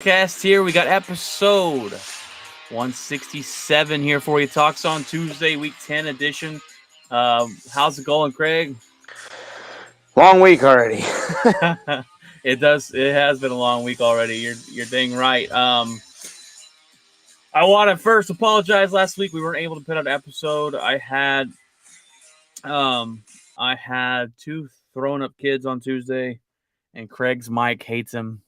Cast here. We got episode 167 here for you. Talks on Tuesday, week 10 edition. How's it going, Craig? Long week already. It has been a long week already. You're dang right. I want to first apologize. Last week we weren't able to put out an episode. I had two thrown up kids on Tuesday, and Craig's mic hates him.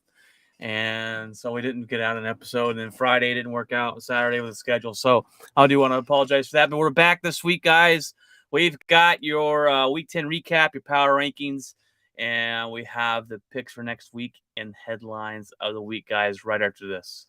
And so we didn't get out an episode. And then Friday didn't work out. Saturday was the schedule. So I do want to apologize for that. But we're back this week, guys. We've got your week 10 recap, your power rankings, and we have the picks for next week and headlines of the week, guys, right after this.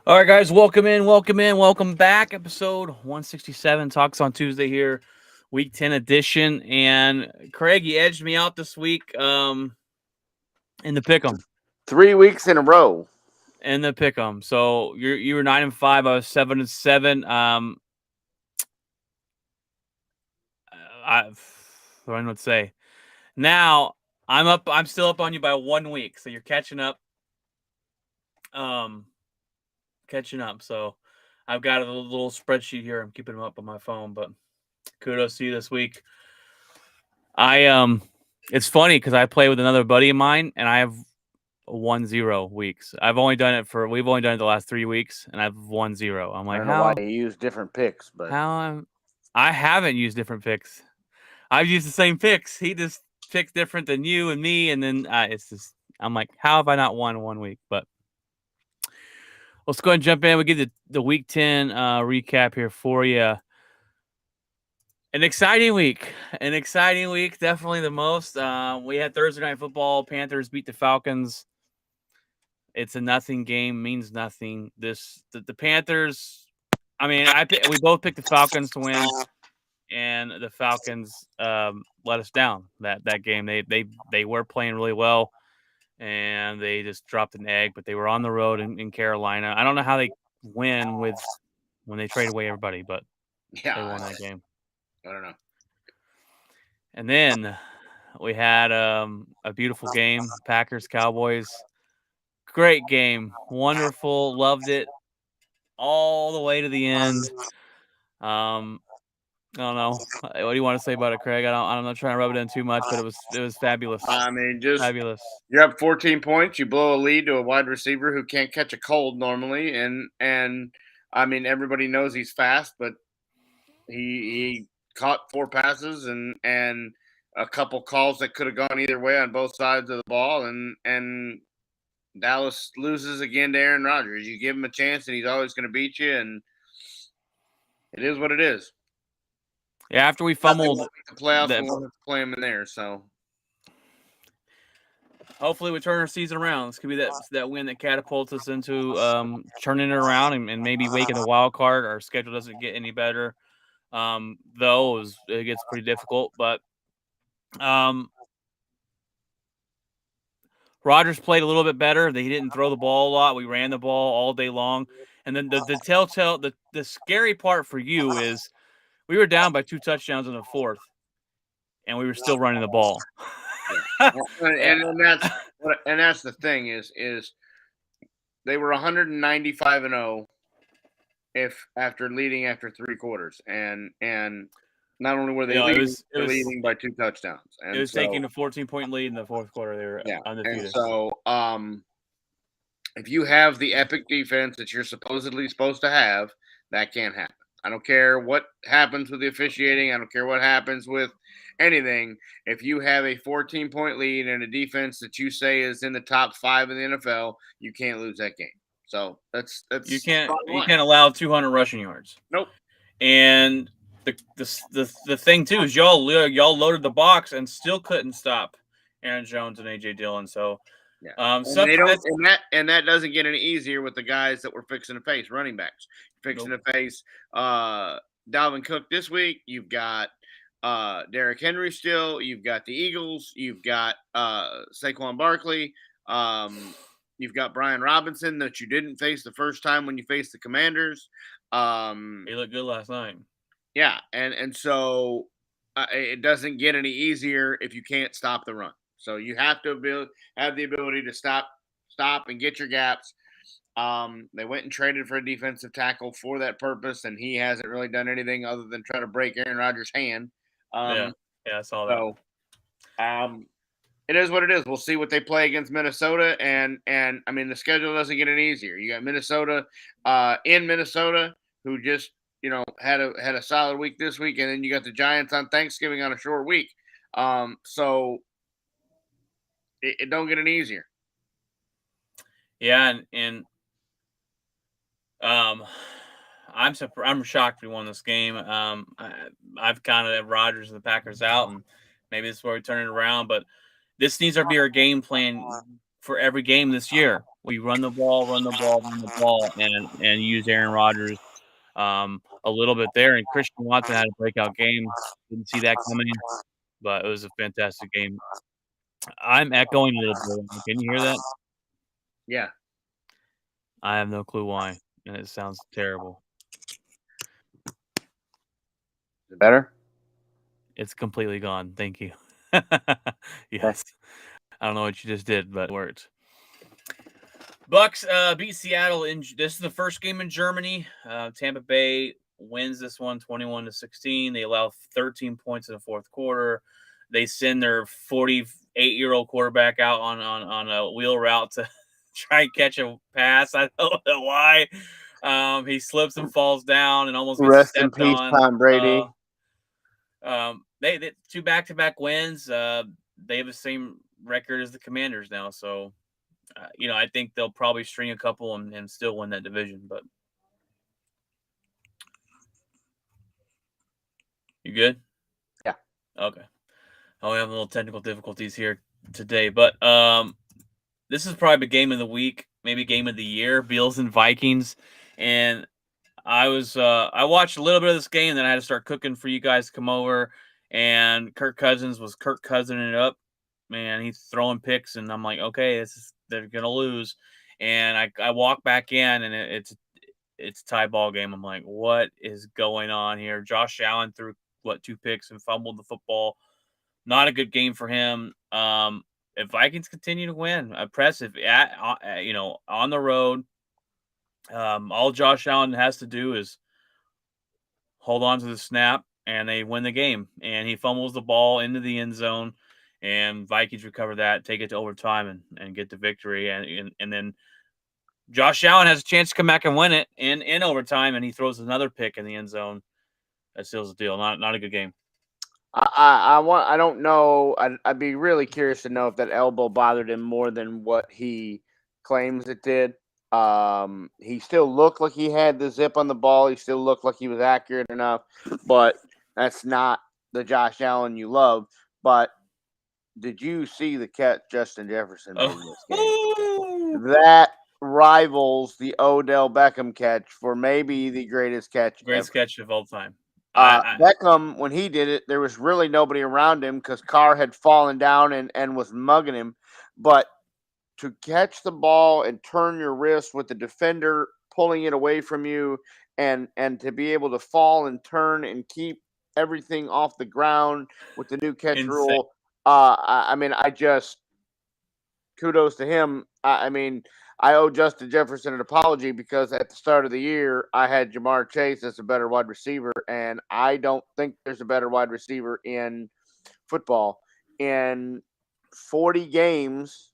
All right, guys, welcome back. Episode 167, Talks on Tuesday here, week 10 edition. And Craig, you edged me out this week in the pick'em. 3 weeks in a row. In the pick'em. So you were 9-5, I was 7-7. I don't know what to say. Now I'm still up on you by 1 week, so you're catching up. So I've got a little spreadsheet here. I'm keeping them up on my phone, but kudos to you this week. It's funny because I play with another buddy of mine, and I have 1-0 weeks. We've only done it the last 3 weeks, and I've 1-0. I'm I like, don't know why you use different picks, but I haven't used different picks. I've used the same picks. He just picks different than you and me, and then it's just I'm like, how have I not won 1 week? But let's go ahead and jump in. We get the week 10 recap here for you. An exciting week, definitely the most. We had Thursday Night Football. Panthers beat the Falcons. It's a nothing game, means nothing. The Panthers. I mean, we both picked the Falcons to win, and the Falcons let us down that game. They were playing really well, and they just dropped an egg. But they were on the road in Carolina. I don't know how they win when they trade away everybody, but they won that game. I don't know. And then we had a beautiful game, Packers Cowboys. Great game, wonderful, loved it all the way to the end. I don't know. What do you want to say about it, Craig? I'm not trying to rub it in too much, but it was fabulous. I mean, just fabulous. You're up 14 points. You blow a lead to a wide receiver who can't catch a cold normally, and I mean everybody knows he's fast, but he caught 4 passes and a couple calls that could have gone either way on both sides of the ball, and Dallas loses again to Aaron Rodgers. You give him a chance, and he's always going to beat you, and it is what it is. Yeah, after we fumbled the playoffs, we won't have to play him in there. So hopefully we turn our season around. This could be that win that catapults us into turning it around and maybe making the wild card. Our schedule doesn't get any better, though it gets pretty difficult. But Rodgers played a little bit better. He didn't throw the ball a lot. We ran the ball all day long. And then the scary part for you is we were down by 2 touchdowns in the fourth, and we were still running the ball. and that's the thing is they were 195-0 if after leading after 3 quarters, and not only were they leading by 2 touchdowns, and it was taking a 14-point lead in the fourth quarter. They were undefeated. And so if you have the epic defense that you're supposedly supposed to have, that can't happen. I don't care what happens with the officiating. I don't care what happens with anything. If you have a 14-point lead and a defense that you say is in the top 5 in the NFL, you can't lose that game. So that's you can't allow 200 rushing yards. Nope. And the thing too is y'all loaded the box and still couldn't stop Aaron Jones and AJ Dillon. So Yeah. And they something don't, that's and that doesn't get any easier with the guys that we're fixing to face, running backs. Fixing nope. to face Dalvin Cook this week. You've got Derrick Henry still. You've got the Eagles. You've got Saquon Barkley. You've got Brian Robinson that you didn't face the first time when you faced the Commanders. He looked good last night. Yeah, and so it doesn't get any easier if you can't stop the run. So you have to have the ability to stop and get your gaps. They went and traded for a defensive tackle for that purpose, and he hasn't really done anything other than try to break Aaron Rodgers' hand. Yeah, Um, I saw that. so it is what it is. We'll see what they play against Minnesota, and I mean the schedule doesn't get any easier. You got Minnesota in Minnesota, who just had a solid week this week, and then you got the Giants on Thanksgiving on a short week. So it don't get any easier. Yeah, and I'm shocked we won this game. I've kind of Rodgers and the Packers out, and maybe this is where we turn it around. But this needs to be our game plan for every game this year. We run the ball, run the ball, run the ball, and use Aaron Rodgers a little bit there. And Christian Watson had a breakout game. Didn't see that coming, but it was a fantastic game. I'm echoing a little bit. Can you hear that? Yeah. I have no clue why, and it sounds terrible. Is it better? It's completely gone. Thank you. Yes. I don't know what you just did, but it worked. Bucks beat Seattle in this is the first game in Germany. Tampa Bay wins this one 21-16. They allow 13 points in the fourth quarter. They send their 48-year-old quarterback out on a wheel route to try and catch a pass. I don't know why. He slips and falls down and almost gets Rest in stepped peace, on. Tom Brady. They two back-to-back wins. They have the same record as the Commanders now, so I think they'll probably string a couple and still win that division. But you good? Yeah. Okay. Oh, we have a little technical difficulties here today, but this is probably the game of the week, maybe game of the year. Bills and Vikings, and I watched a little bit of this game, then I had to start cooking for you guys to come over, and Kirk Cousins was Kirk Cousining it up. Man, he's throwing picks, and I'm like, okay, they're gonna lose. And I walk back in, and it's a tie ball game. I'm like, what is going on here? Josh Allen threw two picks and fumbled the football. Not a good game for him. If Vikings continue to win, impressive on the road. All Josh Allen has to do is hold on to the snap, and they win the game. And he fumbles the ball into the end zone, and Vikings recover that, take it to overtime, and get the victory. And then Josh Allen has a chance to come back and win it in overtime, and he throws another pick in the end zone. That seals the deal. Not a good game. I don't know. I'd be really curious to know if that elbow bothered him more than what he claims it did. He still looked like he had the zip on the ball. He still looked like he was accurate enough, but that's not the Josh Allen you love. But did you see the catch Justin Jefferson made in this game? That rivals the Odell Beckham catch for maybe the greatest catch Greatest ever. catch of all time. Beckham, when he did it, there was really nobody around him because Carr had fallen down and was mugging him. But to catch the ball and turn your wrist with the defender pulling it away from you, and to be able to fall and turn and keep everything off the ground with the new catch Insane. rule. I mean, I just kudos to him. I mean, I owe Justin Jefferson an apology because at the start of the year, I had Jamar Chase as a better wide receiver, and I don't think there's a better wide receiver in football. In 40 games,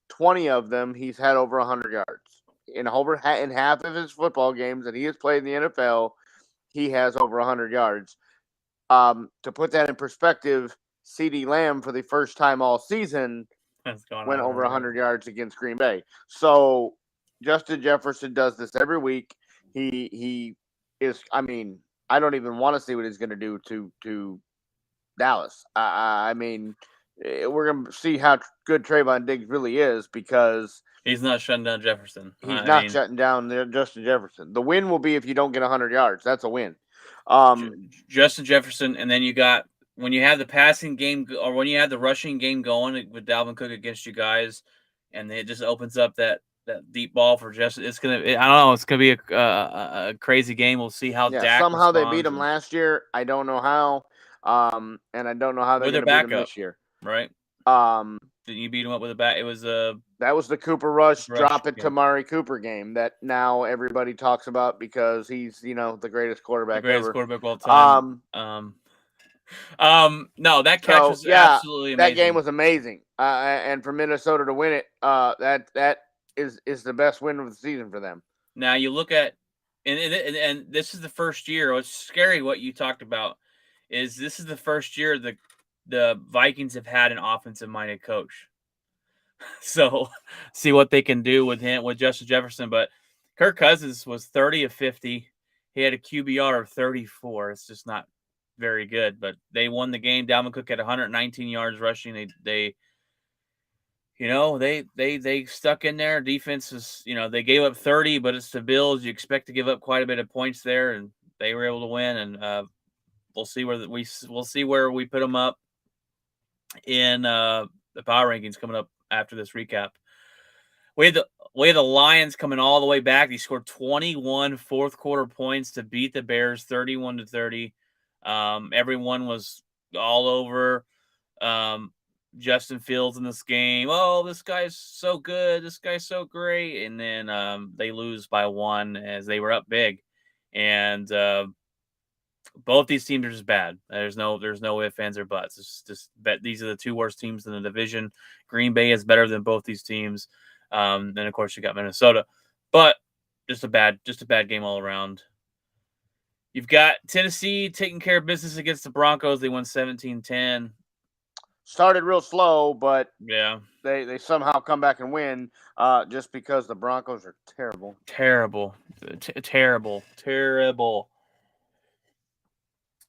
20 of them, he's had over 100 yards. In half of his football games that he has played in the NFL, he has over 100 yards. To put that in perspective, CeeDee Lamb, for the first time all season, went over 100 yards against Green Bay. So Justin Jefferson does this every week. He is, I mean, I don't even want to see what he's going to do to Dallas. I mean, we're going to see how good Trayvon Diggs really is because He's not shutting down Jefferson. he's I not mean, shutting down Justin Jefferson. The win will be if you don't get 100 yards. That's a win. Justin Jefferson, and then you got when you have the passing game or when you have the rushing game going with Dalvin Cook against you guys, and it just opens up that deep ball for Justin. It's gonna. I don't know. It's gonna be a crazy game. We'll see how Yeah, Dak somehow they beat responds him and last year. I don't know how. And I don't know how they're with going their to beat him backup, this year. right? Um, Didn't you beat him up with a bat? It was a that was the Cooper Rush rush. drop it to Yeah. Mari Cooper game that now everybody talks about because he's the greatest The quarterback greatest ever. quarterback of all time. No, that catch So was yeah, absolutely that game amazing. was amazing. And for Minnesota to win it, that is the best win of the season for them. Now you look at, and this is the first year. What's scary, what you talked about, is this is the first year the Vikings have had an offensive minded coach. So see what they can do with him with Justin Jefferson. But Kirk Cousins was 30 of 50. He had a QBR of 34. It's just not very good. But they won the game. Dalvin Cook had 119 yards rushing. They stuck in there. Defense is, they gave up 30, but it's the Bills. You expect to give up quite a bit of points there, and they were able to win. And we'll see we'll see where we put them up in the power rankings coming up after this recap. We had the Lions coming all the way back. They scored 21 fourth quarter points to beat the Bears 31-30. Everyone was all over Justin Fields in this game. Oh, this guy's so good. This guy's so great. And then they lose by one as they were up big. And both these teams are just bad. There's no ifs, ands, or buts. It's just these are the two worst teams in the division. Green Bay is better than both these teams. Then of course you got Minnesota, but just a bad game all around. You've got Tennessee taking care of business against the Broncos. They won 17-10. Started real slow, but Yeah, they somehow come back and win just because the Broncos are terrible. terrible.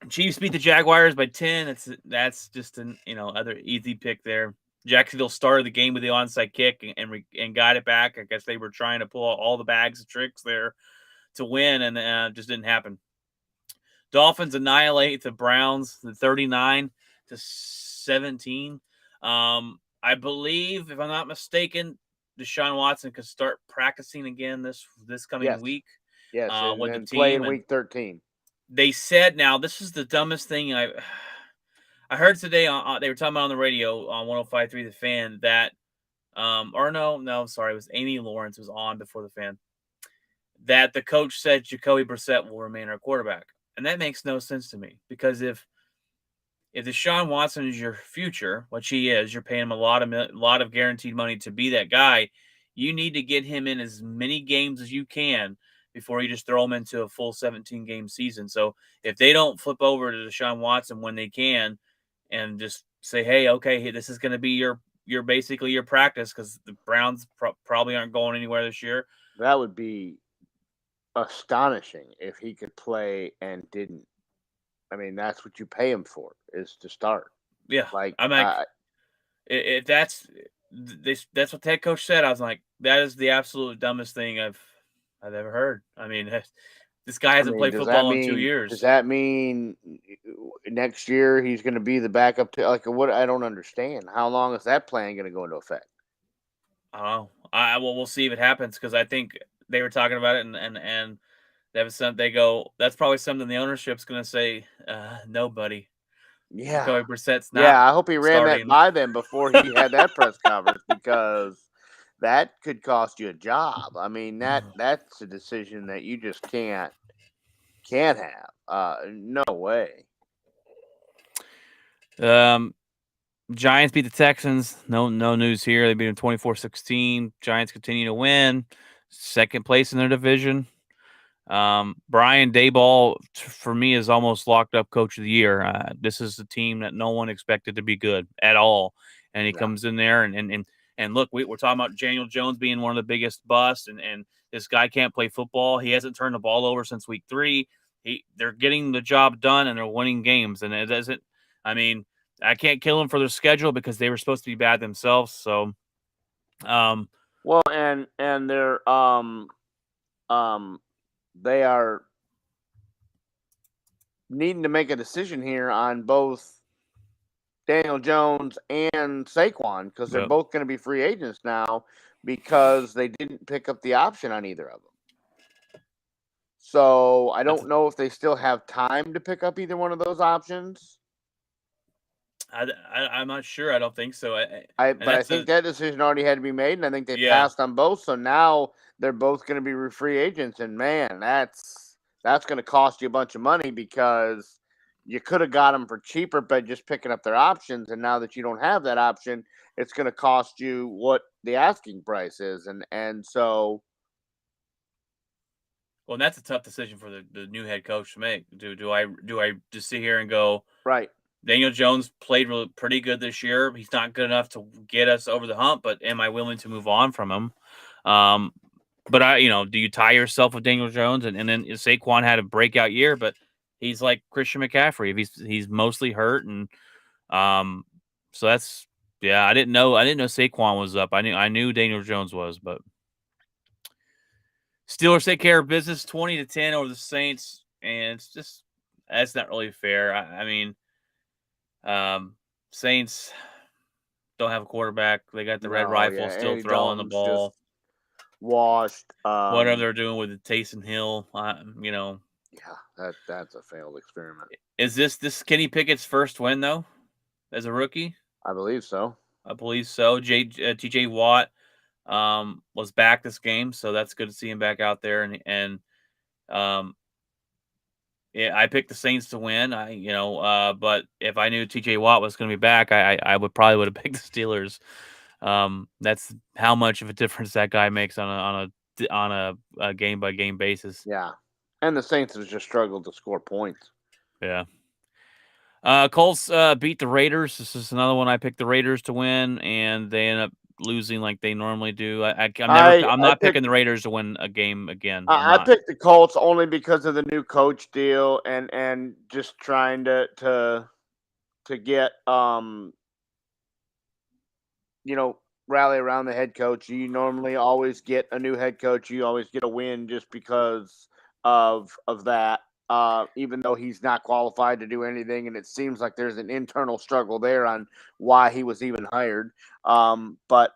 Chiefs beat the Jaguars by 10. That's just an other easy pick there. Jacksonville started the game with the onside kick and got it back. I guess they were trying to pull out all the bags of tricks there to win, and just didn't happen. Dolphins annihilate the Browns, the 39-17. I believe, if I'm not mistaken, Deshaun Watson could start practicing again this coming week. Yes, and with then the play in team. week 13. They said, now this is the dumbest thing I heard today. They were talking about on the radio on 105.3 The Fan that, sorry, it was Amy Lawrence was on before The Fan, that the coach said Jacoby Brissett will remain our quarterback. And that makes no sense to me because if Deshaun Watson is your future, which he is, you're paying him a lot of guaranteed money to be that guy. You need to get him in as many games as you can before you just throw him into a full 17-game season. So if they don't flip over to Deshaun Watson when they can and just say, hey, okay, this is going to be your basically your practice because the Browns probably aren't going anywhere this year. That would be astonishing if he could play and didn't. I mean, that's what you pay him for, is to start. Yeah, Like, I'm like, if that's what the head coach said, I was like, that is the absolute dumbest thing I've ever heard. I mean, this guy hasn't played football in 2 years. Does that mean next year he's going to be the backup to, like, what? I don't understand. How long is that plan going to go into effect? I don't know. We'll see if it happens because I think they were talking about it and that was something they go. That's probably something the ownership's going to say. No, buddy. Yeah. Jacoby Brissett's not. I hope he ran starting. that by them before he had that press conference because that could cost you a job. I mean, that's a decision that you just can't have. No way. Giants beat the Texans. No news here. They beat them 24-16. Giants continue to win. Second place in their division. Brian Daboll, for me, is almost locked up coach of the year. This is a team that no one expected to be good at all. And he comes in there and look, we're talking about Daniel Jones being one of the biggest busts, and this guy can't play football. He hasn't turned the ball over since week 3. they're getting the job done and they're winning games, and it doesn't. I mean, I can't kill them for their schedule because they were supposed to be bad themselves. So, um, Well, and they are needing to make a decision here on both Daniel Jones and Saquon because they're but both going to be free agents now because they didn't pick up the option on either of them. So I that's don't know if they still have time to pick up either one of those options. I'm not sure. I don't think so. And But I that's think that decision already had to be made, and I think they yeah. passed on both. So now they're both going to be free agents, and man, that's going to cost you a bunch of money because you could have got them for cheaper by just picking up their options, and now that you don't have that option, it's going to cost you what the asking price is, and so Well, and that's a tough decision for the new head coach to make. Do I just sit here and go, right, Daniel Jones played pretty good this year. He's not good enough to get us over the hump, but am I willing to move on from him? Um, but do you tie yourself with Daniel Jones and then Saquon had a breakout year, but he's like Christian McCaffrey. If he's mostly hurt and um, so that's yeah. I didn't know Saquon was up. I knew Daniel Jones was, but Steelers take care of business 20-10 over the Saints, and it's just that's not really fair. I mean, um, Saints don't have a quarterback. They got the red no, rifle yeah, still Andy throwing the Dalton's just ball. washed. Whatever they're doing with the Taysom Hill, Yeah, that's a failed experiment. is this Kenny Pickett's first win though as a rookie? I believe so. I believe so. T.J. Watt was back this game, so that's good to see him back out there. And um, yeah, I picked the Saints to win. But if I knew T.J. Watt was going to be back, I would have picked the Steelers. That's how much of a difference that guy makes on a game by game basis. Yeah, and the Saints have just struggled to score points. Yeah. Colts beat the Raiders. This is another one I picked the Raiders to win, and they end up losing like they normally do. I'm I not picking picked the Raiders to win a game again. I'm I not. picked the Colts only because of the new coach deal and just trying to get you know rally around the head coach. You normally always get a new head coach. You always get a win just because of that. Even though he's not qualified to do anything, and it seems like there's an internal struggle there on why he was even hired. But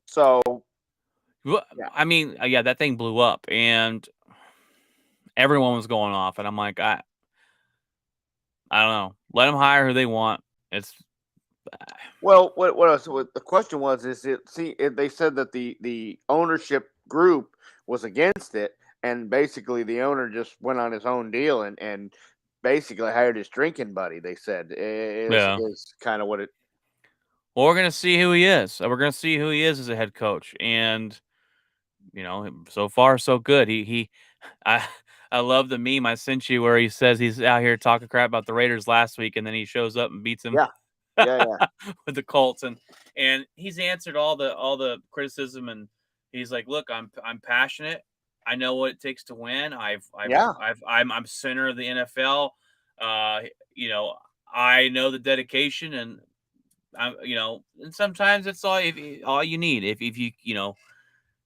so Well, yeah. I mean, yeah, that thing blew up, and everyone was going off, and I'm like, I don't know. Let them hire who they want. It's Well, what the question was is they said that the ownership group was against it, and basically the owner just went on his own deal and basically hired his drinking buddy. They said yeah. is kind of what it. Well, we're gonna see who he is. We're gonna see who he is as a head coach, and so far so good. I I love the meme I sent you where he says he's out here talking crap about the Raiders last week, and then he shows up and beats them Yeah, yeah. with the Colts, and he's answered all the criticism, and he's like, "Look, I'm passionate. I know what it takes to win. Yeah. I'm center of the NFL. Uh, you know, I know the dedication, and and sometimes it's all you need. If you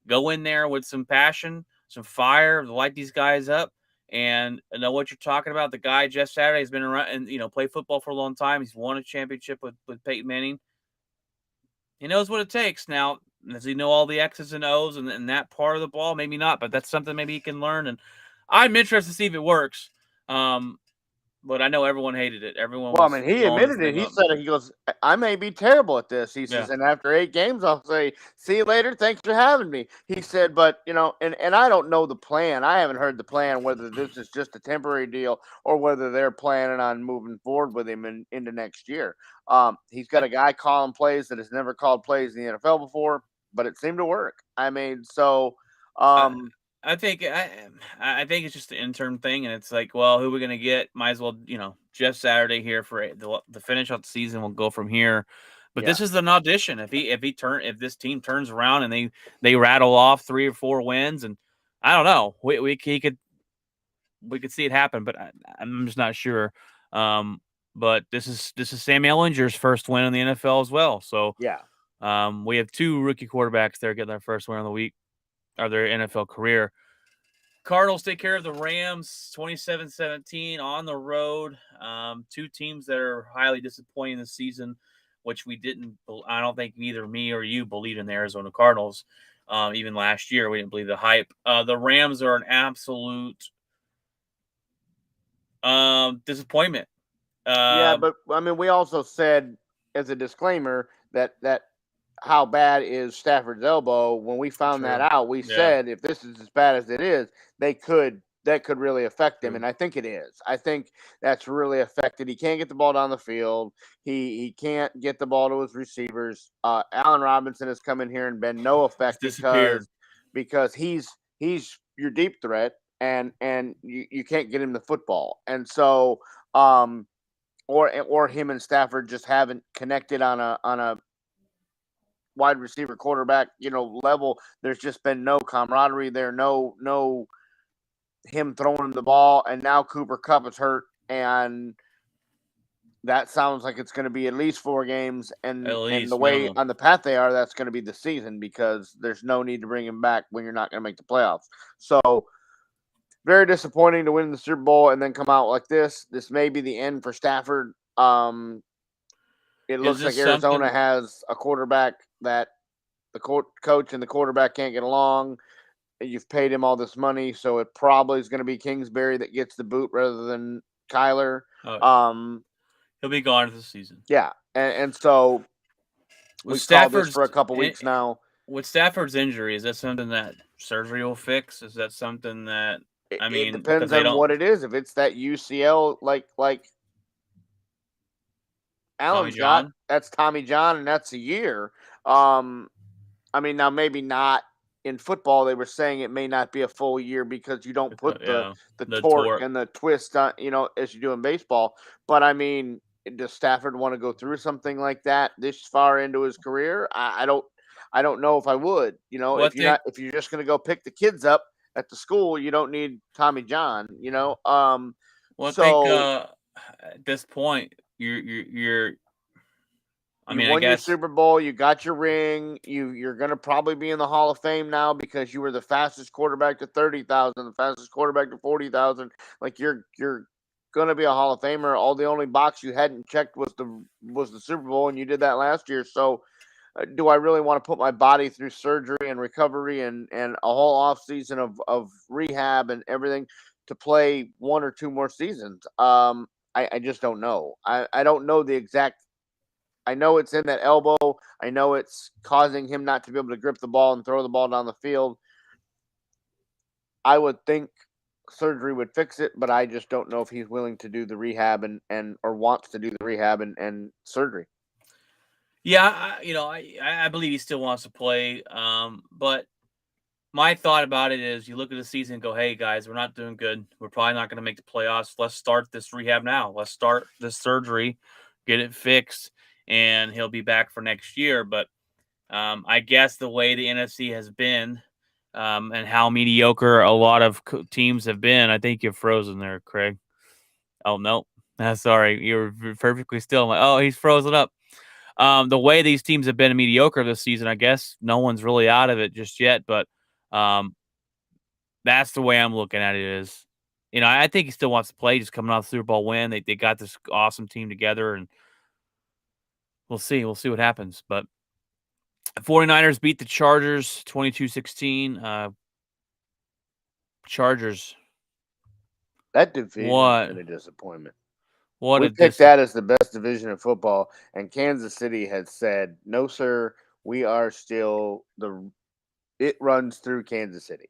go in there with some passion, some fire, light these guys up, and know what you're talking about. The guy Jeff Saturday has been around and played football for a long time. He's won a championship with Peyton Manning. He knows what it takes. Now, does he know all the X's and O's and that part of the ball? Maybe not, but that's something maybe he can learn. And I'm interested to see if it works. Um, but I know everyone hated it. Everyone Well, I was mean, he blowing this admitted it. thing He up. said it. He goes, "I may be terrible at this." He Yeah. says, "And after 8 games, I'll say, see you later. Thanks for having me." He said, "But and I don't know the plan. I haven't heard the plan whether this is just a temporary deal or whether they're planning on moving forward with him into next year." He's got I, a guy calling plays that has never called plays in the NFL before, but it seemed to work. I mean, so I, um, I think it's just an interim thing, and it's like, well, who are we gonna get? Might as well, Jeff Saturday here for the finish off the season. We'll go from here. But this is an audition. If this team turns around and they rattle off 3 or 4 wins, and I don't know, we could see it happen, but I'm just not sure. But this is Sam Ehlinger's first win in the NFL as well. So Yeah. we have 2 rookie quarterbacks there getting their first win of the week or their NFL career. Cardinals take care of the Rams 27-17 on the road. 2 teams that are highly disappointing this season, which I don't think neither me or you believed in the Arizona Cardinals. Even last year, we didn't believe the hype. The Rams are an absolute disappointment. Yeah, but I mean, we also said as a disclaimer that how bad is Stafford's elbow? When we found that True. out, we Yeah. said if this is as bad as it is, that could really affect him, True. and I think it is. I think that's really affected. He can't get the ball down the field. He can't get the ball to his receivers. Allen Robinson has come in here and been no He's effect disappeared. because he's your deep threat, and you can't get him the football, and so or him and Stafford just haven't connected on a wide receiver quarterback, level. There's just been no camaraderie there, no him throwing him the ball, and now Cooper Kupp is hurt, and that sounds like it's going to be at least 4 games, At and the least way minimum. on the path they are, that's going to be the season because there's no need to bring him back when you're not going to make the playoffs. So very disappointing to win the Super Bowl and then come out like this. This may be the end for Stafford. It Is looks like this Arizona something? has a quarterback that the coach and the quarterback can't get along. You've paid him all this money, so it probably is going to be Kingsbury that gets the boot rather than Kyler. Oh, Um, he'll be gone this season. yeah, and so With we've called this Stafford's for a couple weeks now. with Stafford's injury, is that something that surgery will fix? Is that something that It, I it mean, because depends they on don't what it is. If it's that UCL, like Tommy Allen's got, John? that's Tommy John, and that's a year. Um, I mean, now maybe not in football. They were saying it may not be a full year because you don't put Yeah, the the torque torque. and the twist on, as you do in baseball. But I mean, does Stafford want to go through something like that this far into his career? I don't know if I would. Well, I think If you're just going to go pick the kids up at the school, you don't need Tommy John. well, I think So at this point, you're. I you mean, I won your guess Super Bowl. You got your ring. You're going to probably be in the Hall of Fame now because you were the fastest quarterback to 30,000, the fastest quarterback to 40,000. Like you're going to be a Hall of Famer. The only box you hadn't checked was the Super Bowl, and you did that last year. So, do I really want to put my body through surgery and recovery and a whole off season of rehab and everything to play 1 or 2 more seasons? I just don't know. I don't know the exact. I know it's in that elbow. I know it's causing him not to be able to grip the ball and throw the ball down the field. I would think surgery would fix it, but I just don't know if he's willing to do the rehab and or wants to do the rehab and surgery. yeah, I believe he still wants to play. But my thought about it is, you look at the season and go, "Hey guys, we're not doing good. We're probably not going to make the playoffs. Let's start this rehab now. Let's start this surgery, get it fixed, and he'll be back for next year." But I guess the way the NFC has been, and how mediocre a lot of teams have been, I think you're frozen there, Craig. Oh no, sorry, you're perfectly still. I'm like, oh, he's frozen up. The way these teams have been mediocre this season, I guess no one's really out of it just yet. But um, that's the way I'm looking at it. Is I think he still wants to play. Just coming off the Super Bowl win, they got this awesome team together, and we'll see. We'll see what happens. But 49ers beat the Chargers 22-16. Chargers. That division's What? been a disappointment. What We a picked that as the best division of football, and Kansas City has said, "No, sir, we are still the. It runs through Kansas City."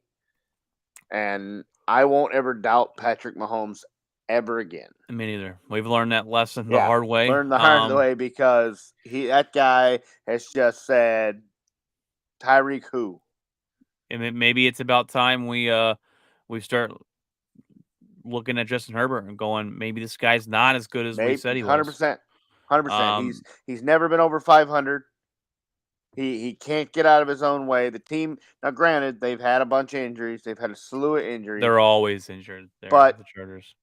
And I won't ever doubt Patrick Mahomes ever again. Me neither. We've learned that lesson the Yeah, hard way. learn the hard way because that guy has just said Tyreek who. And maybe it's about time we start looking at Justin Herbert and going, maybe this guy's not as good as we Maybe said he was. 100%. 100%. He's never been over 500. He can't get out of his own way. The team, now granted, they've had a bunch of injuries. They've had a slew of injuries. They're always injured there, But the Chargers.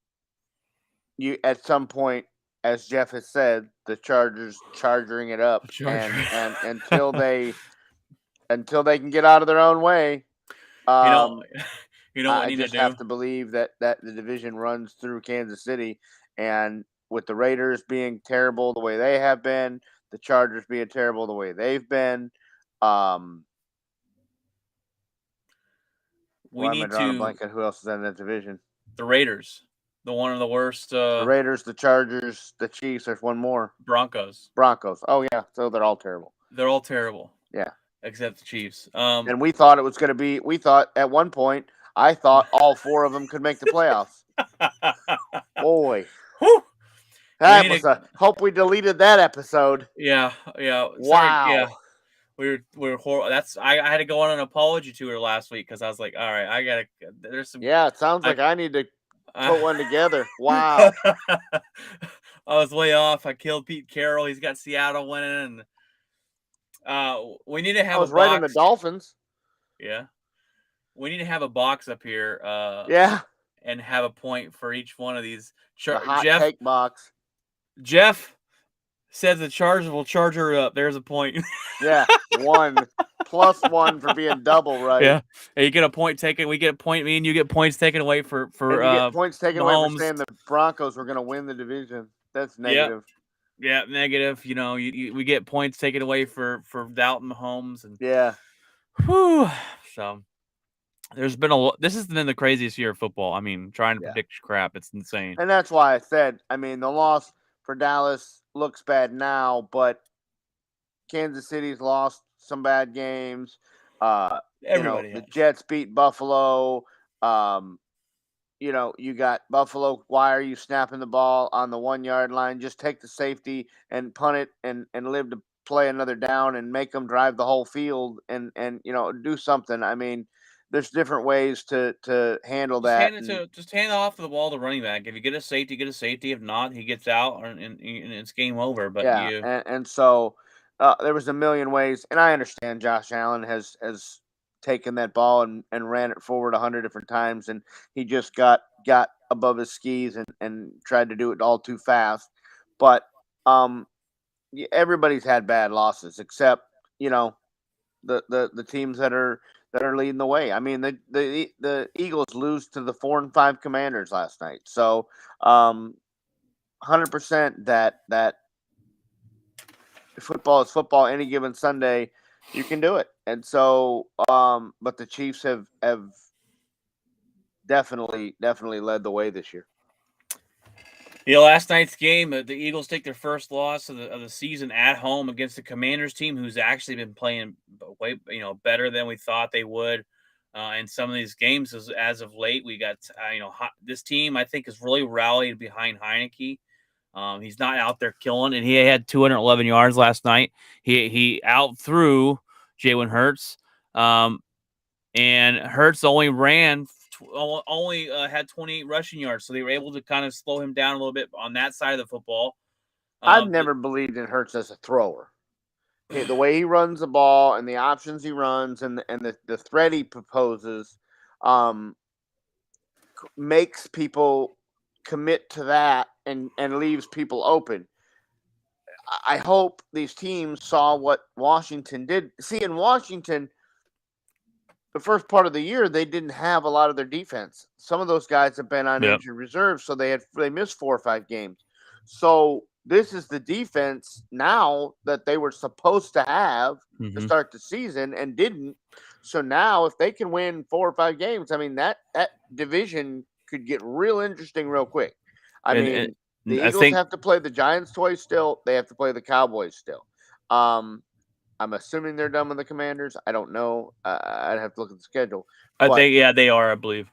You at some point, as Jeff has said, the Chargers charging it up, and until they can get out of their own way, you know what I we need just to do? have to believe that the division runs through Kansas City, and with the Raiders being terrible the way they have been, the Chargers being terrible the way they've been, We why am I need drawing a to blank on who else is in that division? the Raiders, the one of the worst The Raiders, the Chargers, the Chiefs. There's one more. Broncos. Oh yeah, so they're all terrible. They're all terrible. Yeah. Except the Chiefs. And we thought it was going to be. We thought at one point, I thought all four of them could make the playoffs. Boy, Whew. that was a. Hope we deleted that episode. Yeah. Wow. Sorry, yeah. We're horrible. I had to go on an apology tour last week because I was like, all right, I gotta. There's some. Yeah, it sounds like I need to put one together. Wow. I was way off. I killed Pete Carroll. He's got Seattle winning, and we need to have. I was right on the Dolphins. Yeah, we need to have a box up here. Yeah, and have a point for each one of these. The hot take box. Jeff says the Chargers will charge her up. There's a point. Yeah, 1 plus 1 for being double right. Yeah, and you get a point taken. We get a point. Me and you get points taken away for. And you get points taken away for saying the Broncos were going to win the division. That's negative. Yeah, negative. We get points taken away for doubting Mahomes and. Yeah. Whew. So. There's been this has been the craziest year of football. I mean, trying to predict crap, it's insane. And that's why I said, I mean, the loss for Dallas looks bad now, but Kansas City's lost some bad games. The Jets beat Buffalo. You got Buffalo. Why are you snapping the ball on the 1 yard line? Just take the safety and punt it and live to play another down and make them drive the whole field and do something. I mean, there's different ways to handle that. Just hand off the ball to running back. If you get a safety, get a safety. If not, he gets out and it's game over. But yeah, and so there was a million ways, and I understand Josh Allen has taken that ball and ran it forward 100 different times, and he just got above his skis and tried to do it all too fast. But everybody's had bad losses except the teams that are leading the way. I mean, the Eagles lose to the 4-5 Commanders last night. So, 100% that football is football. Any given Sunday, you can do it. And so, but the Chiefs have definitely led the way this year. Last night's game, the Eagles take their first loss of the season at home against the Commanders team, who's actually been playing way better than we thought they would in some of these games as of late. We got this team I think has really rallied behind Heineke. He's not out there killing, and he had 211 yards last night. He outthrew Jalen Hurts, and Hurts only had 28 rushing yards, so they were able to kind of slow him down a little bit on that side of the football. I've never believed in Hurts as a thrower. The way he runs the ball and the options he runs and the threat he proposes makes people commit to that and leaves people open. I hope these teams saw what Washington did. See, in Washington, the first part of the year, they didn't have a lot of their defense. Some of those guys have been on injured reserve, so they missed 4 or 5 games. So this is the defense now that they were supposed to have to start the season and didn't. So now, if they can win 4 or 5 games, I mean that division could get real interesting real quick. The Eagles have to play the Giants twice still. They have to play the Cowboys still. I'm assuming they're done with the Commanders. I don't know. I'd have to look at the schedule. They are, I believe.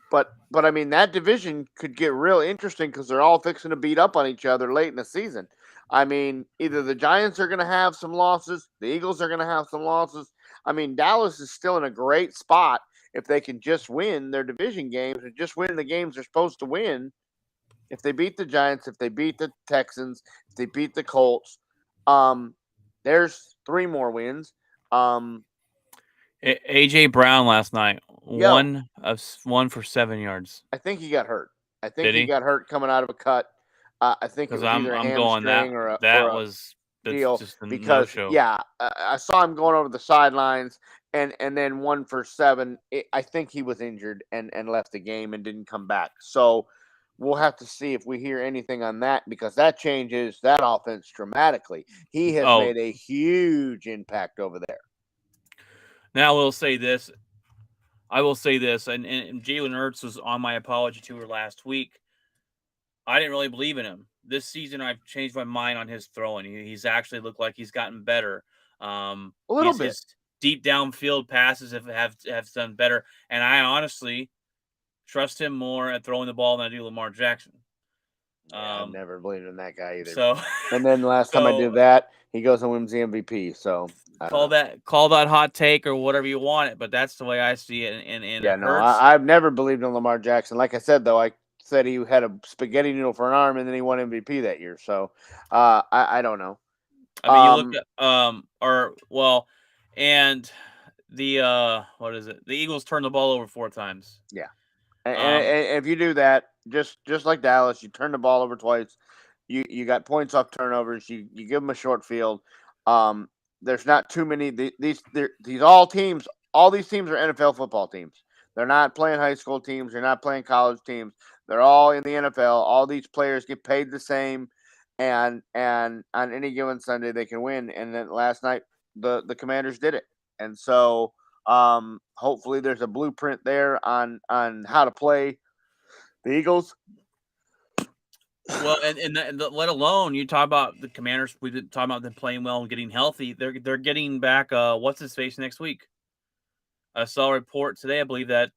But I mean, that division could get real interesting because they're all fixing to beat up on each other late in the season. I mean, either the Giants are going to have some losses, the Eagles are going to have some losses. I mean, Dallas is still in a great spot if they can just win their division games and just win the games they're supposed to win. if they beat the Giants, if they beat the Texans, if they beat the Colts, there's 3 more wins. AJ Brown last night, Yo, one for 7 yards. I think he got hurt. I think Did he he? got hurt coming out of a cut. I think it Because was either a I'm going that hamstring or a that was that's deal just a no because show. yeah, I saw him going over the sidelines and then 1 for 7. I think he was injured and left the game and didn't come back. So we'll have to see if we hear anything on that because that changes that offense dramatically. He has Oh, made a huge impact over there. now I will say this, and Jalen Hurts was on my apology tour last week. I didn't really believe in him. This season, I've changed my mind on his throwing. He's actually looked like he's gotten better. A little bit. His deep downfield passes have done better, and I honestly trust him more at throwing the ball than I do Lamar Jackson. Yeah, I've never believed in that guy either. So, And then the last time I did that, he goes and wins the MVP. So I don't know. call that hot take or whatever you want it, but that's the way I see it. And Yeah, it no, hurts. I've never believed in Lamar Jackson. Like I said, though, I said he had a spaghetti noodle for an arm, and then he won MVP that year. So I don't know. I mean, you look at and the what is it? The Eagles turned the ball over 4 times. Yeah, and, Um, and if you do that, just like Dallas, you turn the ball over twice. You got points off turnovers. You give them a short field. Um, there's not too many these all these teams are NFL football teams. They're not playing high school teams. They're not playing college teams. They're all in the NFL. All these players get paid the same, and on any given Sunday they can win. And then last night the Commanders did it, and so hopefully there's a blueprint there on how to play the Eagles. well, let alone you talk about the Commanders. We did talk about them playing well and getting healthy. They're getting back. What's his face next week? I saw a report today. I believe that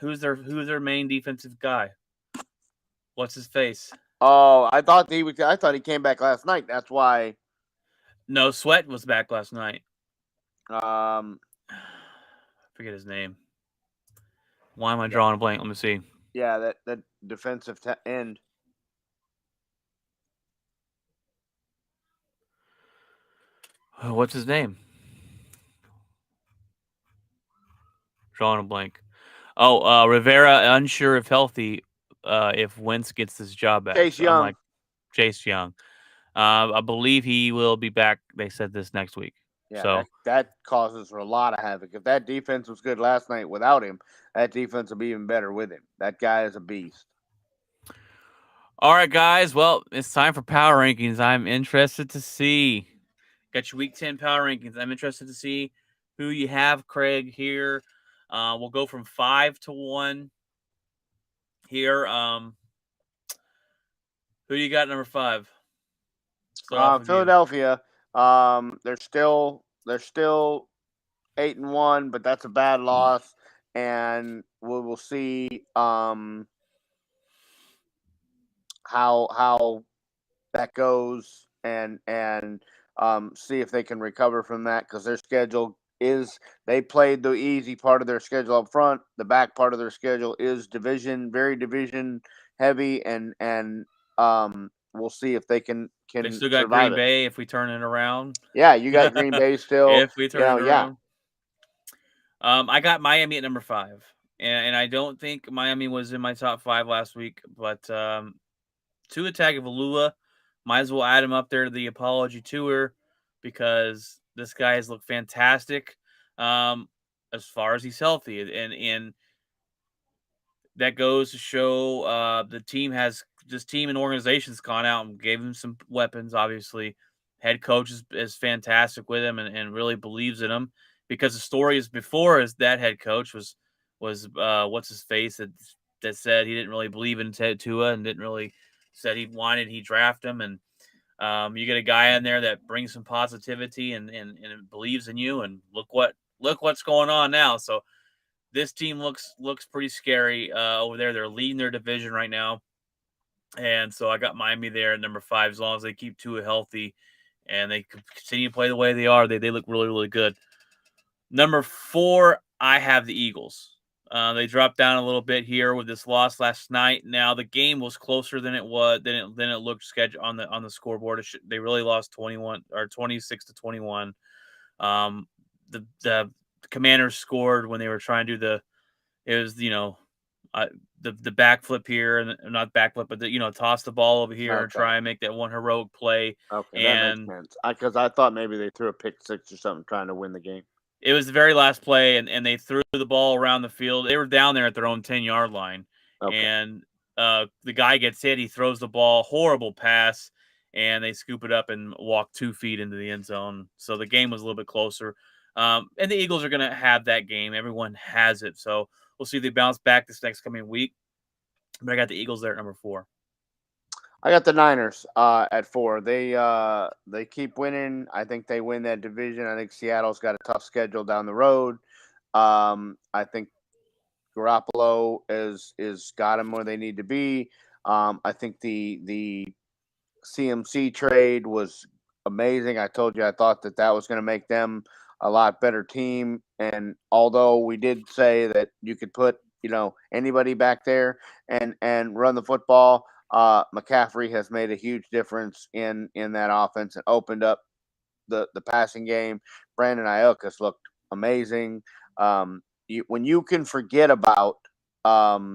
who's their main defensive guy? What's his face? Oh, I thought he came back last night. That's why. No, Sweat was back last night. Um, I forget his name. Why am I drawing a blank? Let me see. Yeah, that defensive end. What's his name? Drawing a blank. Oh, Rivera unsure if healthy. If Wentz gets this job back, Chase so I'm Young. like Chase Young. I believe he will be back. They said this next week. Yeah, So that causes a lot of havoc. If that defense was good last night without him, that defense will be even better with him. That guy is a beast. all right, guys. Well, it's time for power rankings. I'm interested to see. Got your week 10 power rankings. I'm interested to see who you have, Craig, here. We'll go from 5 to 1 here. Who you got number 5? Start off with Philadelphia. They're still 8-1, but that's a bad loss, and we will see how that goes and see if they can recover from that because their schedule is they played the easy part of their schedule up front. The back part of their schedule is very division heavy, and we'll see if they can They still got survive Green it. Bay if we turn it around. Yeah, you got Green Bay still. If we turn it Yeah. around. I got Miami at number 5. And I don't think Miami was in my top 5 last week, but Tua Tagovailoa, might as well add him up there to the apology tour because this guy has looked fantastic as far as he's healthy. And that goes to show this team and organization's gone out and gave him some weapons, obviously. Head coach is fantastic with him and really believes in him because the story is before is that head coach was what's his face that said he didn't really believe in Tua and didn't really said he draft him and you get a guy in there that brings some positivity and believes in you and look what's going on now. So this team looks pretty scary over there. They're leading their division right now. And so I got Miami there at number 5 as long as they keep Tua healthy and they continue to play the way they are. They look really, really good. Number 4, I have the Eagles. They dropped down a little bit here with this loss last night. Now the game was closer than it was than it looked scheduled on the scoreboard. They really lost 21 or 26-21. Um, the Commanders scored when they were trying to do it was uh, the backflip here and not backflip, but toss the ball over here and Okay. try and make that one heroic play. Okay, that makes And sense. Because I thought maybe they threw a pick six or something trying to win the game. it was the very last play, and they threw the ball around the field. They were down there at their own 10-yard line, Okay. and the guy gets hit. He throws the ball, horrible pass, and they scoop it up and walk 2 feet into the end zone. So the game was a little bit closer. And the Eagles are going to have that game. Everyone has it. So we'll see if they bounce back this next coming week. But I got the Eagles there at number 4. I got the Niners at 4. They keep winning. I think they win that division. I think Seattle's got a tough schedule down the road. I think Garoppolo is got them where they need to be. I think the CMC trade was amazing. I told you I thought that was going to make them a lot better team. And although we did say that you could put anybody back there and run the football, McCaffrey has made a huge difference in that offense and opened up the passing game. Brandon Ayuk has looked amazing. When you can forget about Debo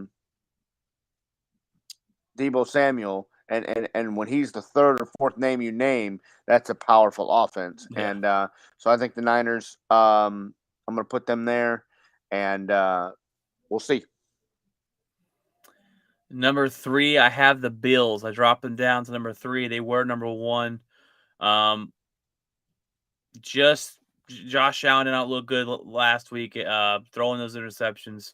Samuel, and when he's the third or fourth name you name, that's a powerful offense. Yeah. And so I think the Niners, I'm going to put them there, and we'll see. Number 3, I have the Bills. I dropped them down to number 3. They were number 1. Just Josh Allen did not look good last week, throwing those interceptions,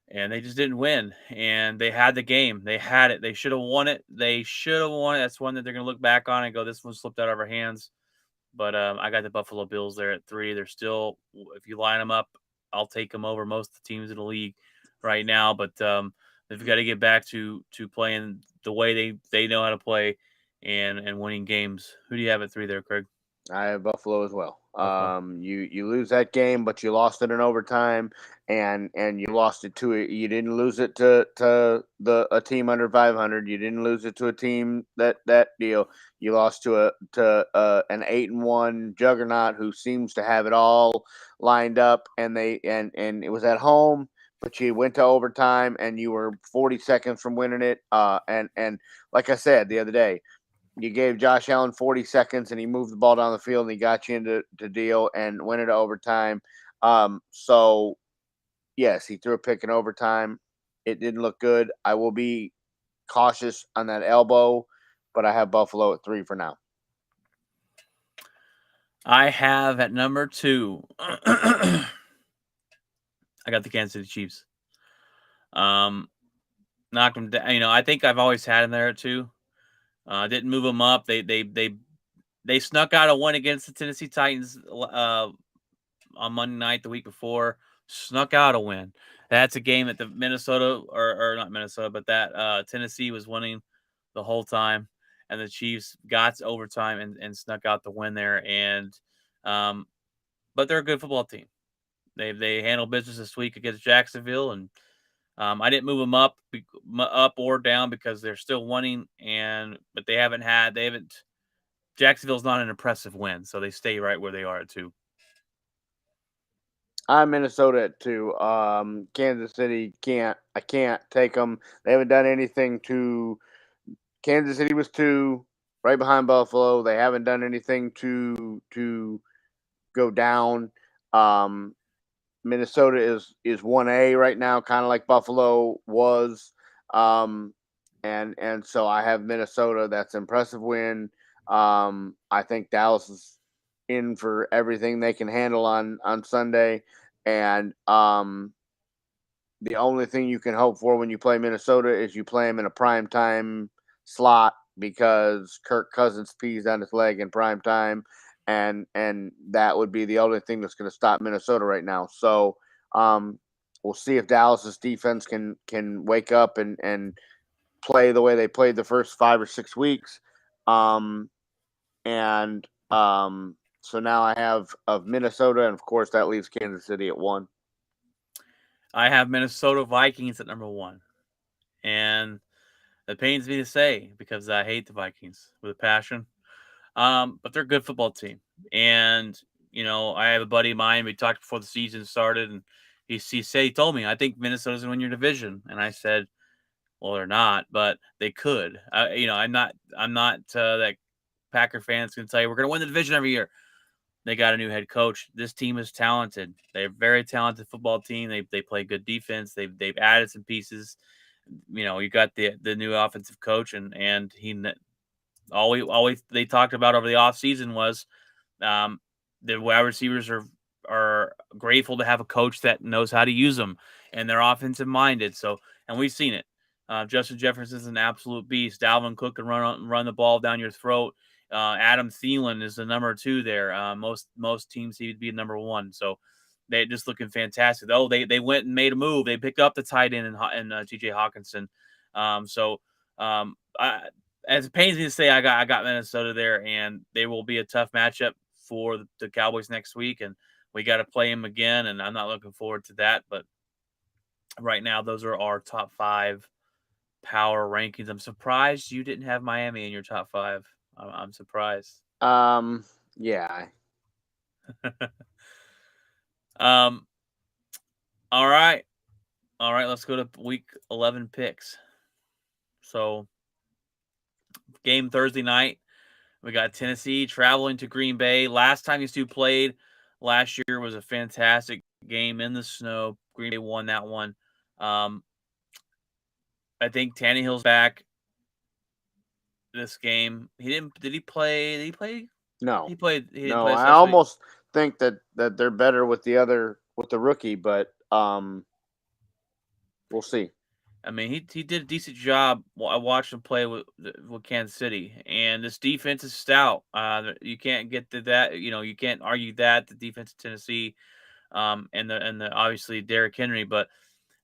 and they just didn't win. And they had the game. They had it. They should have won it. That's one that they're going to look back on and go, this one slipped out of our hands. But I got the Buffalo Bills there at 3. They're still, if you line them up, I'll take them over most of the teams in the league right now. But they've got to get back to playing the way they know how to play and winning games. Who do you have at 3 there, Craig? I have Buffalo as well. Buffalo. You lose that game, but you lost it in overtime, and you lost it to you didn't lose it to a team under 500. You didn't lose it to a team that deal. You lost to an 8-1 juggernaut who seems to have it all lined up, and it was at home. But you went to overtime, and you were 40 seconds from winning it. And like I said the other day, you gave Josh Allen 40 seconds and he moved the ball down the field and he got you into the deal and went into overtime. So, yes, he threw a pick in overtime. It didn't look good. I will be cautious on that elbow, but I have Buffalo at 3 for now. I have at number 2. I got the Kansas City Chiefs. Knocked them down. I think I've always had them there at 2. Didn't move them up. They snuck out a win against the Tennessee Titans on Monday night the week before. Snuck out a win. That's a game that the Minnesota or not Minnesota, but that Tennessee was winning the whole time, and the Chiefs got to overtime and snuck out the win there. And but they're a good football team. They handle business this week against Jacksonville, and I didn't move them up or down because they're still winning, but they haven't. Jacksonville's not an impressive win, so they stay right where they are at 2. I'm Minnesota at 2. Kansas City I can't take them. They haven't done anything to. Kansas City was 2, right behind Buffalo. They haven't done anything to go down. Minnesota is 1A right now, kind of like Buffalo was. And so I have Minnesota. That's an impressive win. I think Dallas is in for everything they can handle on Sunday. And the only thing you can hope for when you play Minnesota is you play them in a prime time slot because Kirk Cousins pees on his leg in prime time, and that would be the only thing that's going to stop Minnesota right now. So we'll see if Dallas's defense can wake up and play the way they played the first 5 or 6 weeks. And so now I have of Minnesota, and of course that leaves Kansas City at 1. I have Minnesota Vikings at number 1. And it pains me to say because I hate the Vikings with a passion. But they're a good football team. And, I have a buddy of mine. We talked before the season started, and he told me, I think Minnesota's going to win your division. And I said, well, they're not, but they could. I'm not that Packer fans can tell you we're going to win the division every year. They got a new head coach. This team is talented. They're a very talented football team. They play good defense. They've added some pieces. You got the new offensive coach, and he always they talked about over the offseason was the wide receivers are grateful to have a coach that knows how to use them, and they're offensive minded. So, and we've seen it. Justin Jefferson's an absolute beast. Dalvin Cook can run the ball down your throat. Adam Thielen is the number 2 there. Most teams he'd be number 1. So they just looking fantastic. Oh, they went and made a move. They picked up the tight end and T.J. Hawkinson. As it pains me to say, I got Minnesota there, and they will be a tough matchup for the Cowboys next week, and we got to play them again, and I'm not looking forward to that. But right now, those are our top 5 power rankings. I'm surprised you didn't have Miami in your top 5. I'm surprised. Yeah. All right. Let's go to week 11 picks. So, game Thursday night. We got Tennessee traveling to Green Bay. Last time these two played last year was a fantastic game in the snow. Green Bay won that one. I think Tannehill's back this game. Did he play? No. He played. He didn't No, play I almost think that they're better with the rookie, but we'll see. I mean, he did a decent job. I watched him play with Kansas City, and this defense is stout. You can't get to that. You can't argue that the defense of Tennessee, and the obviously Derrick Henry. But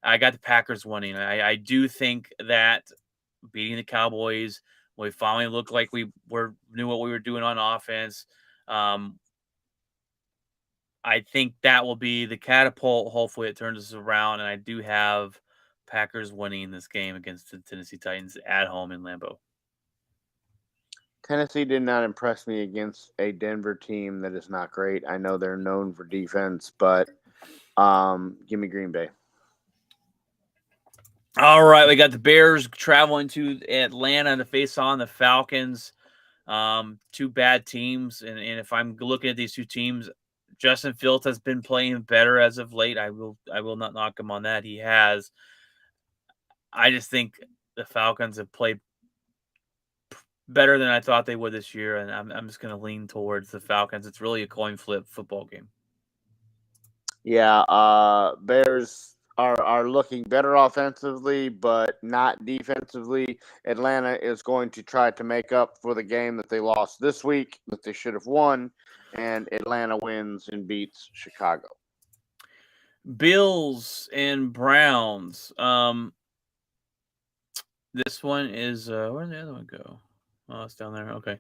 I got the Packers winning. I do think that beating the Cowboys, we finally looked like we knew what we were doing on offense. I think that will be the catapult. Hopefully, it turns us around, and I do have Packers winning this game against the Tennessee Titans at home in Lambeau. Tennessee did not impress me against a Denver team that is not great. I know they're known for defense, but give me Green Bay. All right, we got the Bears traveling to Atlanta to face on the Falcons. 2 bad teams, and if I'm looking at these 2 teams, Justin Fields has been playing better as of late. I will not knock him on that. He has. I just think the Falcons have played better than I thought they would this year, and I'm just going to lean towards the Falcons. It's really a coin flip football game. Yeah, Bears are looking better offensively, but not defensively. Atlanta is going to try to make up for the game that they lost this week that they should have won, and Atlanta wins and beats Chicago. Bills and Browns. This one is where did the other one go? Oh, it's down there. Okay.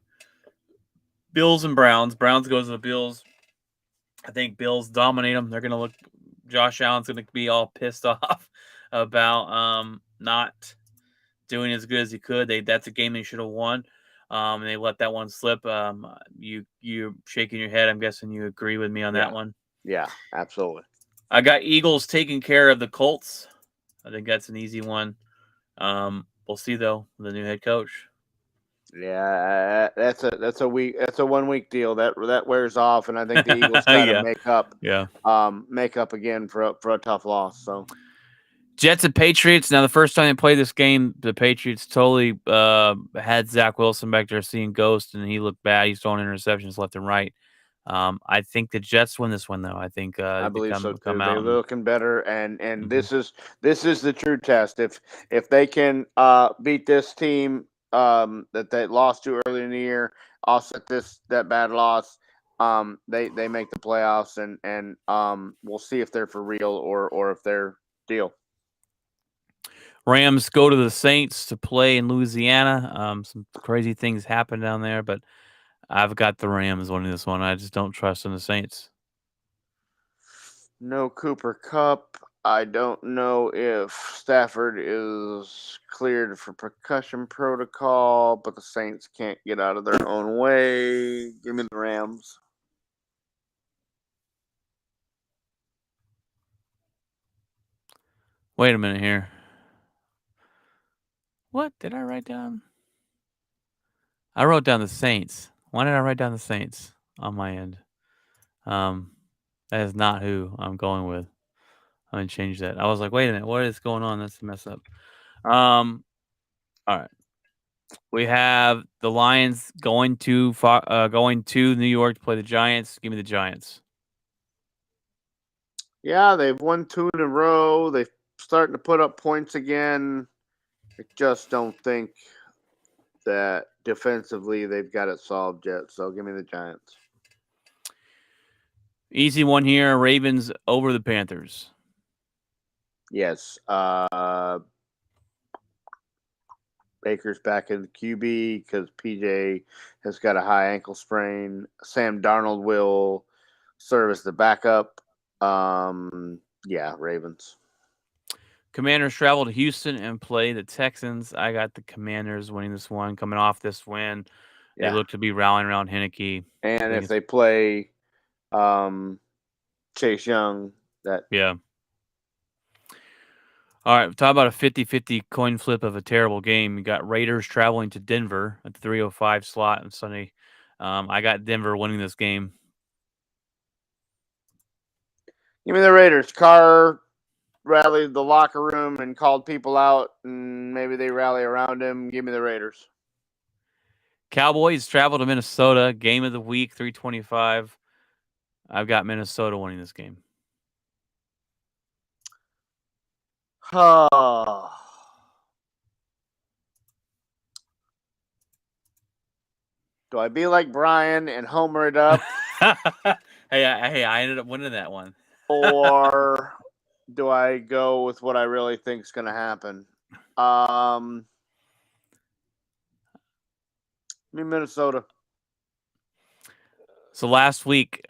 Bills and Browns. Browns goes to the Bills. I think Bills dominate them. They're going to look. Josh Allen's going to be all pissed off about not doing as good as he could. That's a game they should have won. And they let that one slip. You shaking your head. I'm guessing you agree with me on that one. Yeah, absolutely. I got Eagles taking care of the Colts. I think that's an easy one. We'll see though. The new head coach. Yeah, that's a 1 week deal that wears off, and I think the Eagles try to make up. Yeah. Make up again for a tough loss. So. Jets and Patriots. Now, the first time they played this game, the Patriots totally had Zach Wilson back there seeing ghosts, and he looked bad. He's throwing interceptions left and right. I think the Jets win this one, though. I think I believe so too. They're looking better, and this is the true test. If they can beat this team that they lost to early in the year, offset that bad loss, they make the playoffs, and we'll see if they're for real or if they're deal. Rams go to the Saints to play in Louisiana. Some crazy things happen down there, but I've got the Rams winning this one. I just don't trust in the Saints. No Cooper Kupp. I don't know if Stafford is cleared for percussion protocol, but the Saints can't get out of their own way. Give me the Rams. Wait a minute here. What did I write down? I wrote down the Saints. Why did I write down the Saints on my end? That is not who I'm going with. I'm gonna change that. I was like, wait a minute, what is going on? That's a mess up. All right. We have the Lions going to New York to play the Giants. Give me the Giants. Yeah, they've won 2 in a row. They're starting to put up points again. I just don't think that defensively they've got it solved yet. So give me the Giants. Easy one here. Ravens over the Panthers. Yes. Baker's back in the QB because PJ has got a high ankle sprain. Sam Darnold will serve as the backup. Yeah, Ravens. Commanders travel to Houston and play the Texans. I got the Commanders winning this one. Coming off this win, they look to be rallying around Heineke. And if they play Chase Young, yeah. All right, talk about a 50-50 coin flip of a terrible game. You got Raiders traveling to Denver at the 3:05 slot on Sunday. I got Denver winning this game. Give me the Raiders. Carr rallied the locker room and called people out, and maybe they rally around him. Give me the Raiders. Cowboys travel to Minnesota. Game of the week, 3:25. I've got Minnesota winning this game. Do I be like Brian and homer it up? Hey, I ended up winning that one. Or do I go with what I really think is going to happen? Minnesota. So last week,